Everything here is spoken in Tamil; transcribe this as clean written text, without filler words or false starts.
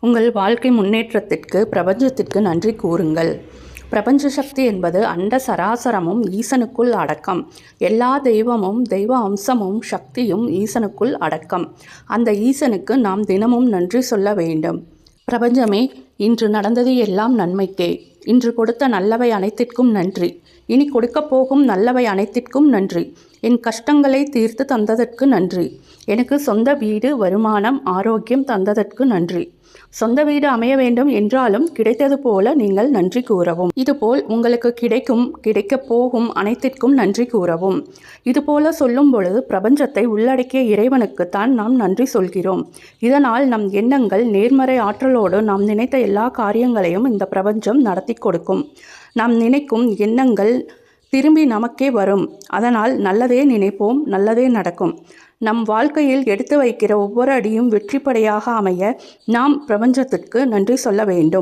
உங்கள் வாழ்க்கை முன்னேற்றத்திற்கு பிரபஞ்சத்திற்கு நன்றி கூறுங்கள். பிரபஞ்ச சக்தி என்பது அண்ட சராசரமும் ஈசனுக்குள் அடக்கம். எல்லா தெய்வமும் தெய்வ அம்சமும் சக்தியும் ஈசனுக்குள் அடக்கம். அந்த ஈசனுக்கு நாம் தினமும் நன்றி சொல்ல வேண்டும். பிரபஞ்சமே, இன்று நடந்தது எல்லாம் நன்மைக்கே. இன்று கொடுத்த நல்லவை அனைத்திற்கும் நன்றி. இனி கொடுக்கப் போகும் நல்லவை அனைத்திற்கும் நன்றி. என் கஷ்டங்களை தீர்த்து தந்ததற்கு நன்றி. எனக்கு சொந்த வீடு, வருமானம், ஆரோக்கியம் தந்ததற்கு நன்றி. சொந்த வீடு அமைய வேண்டும் என்றாலும் கிடைத்தது போல நீங்கள் நன்றி கூறவும். இதுபோல் உங்களுக்கு கிடைக்கப் போகும் அனைத்திற்கும் நன்றி கூறவும். இதுபோல சொல்லும் பொழுது பிரபஞ்சத்தை உள்ளடக்கிய இறைவனுக்குத்தான் நாம் நன்றி சொல்கிறோம். இதனால் நம் எண்ணங்கள் நேர்மறை ஆற்றலோடு நாம் நினைத்த எல்லா காரியங்களையும் இந்த பிரபஞ்சம் நடத்தி கொடுக்கும். நாம் நினைக்கும் எண்ணங்கள் திரும்பி நமக்கே வரும். அதனால் நல்லதே நினைப்போம், நல்லதே நடக்கும். நம் வாழ்க்கையில் எடுத்து வைக்கிற ஒவ்வொரு அடியும் வெற்றிப்படையாக அமைய நாம் பிரபஞ்சத்திற்கு நன்றி சொல்ல வேண்டும்.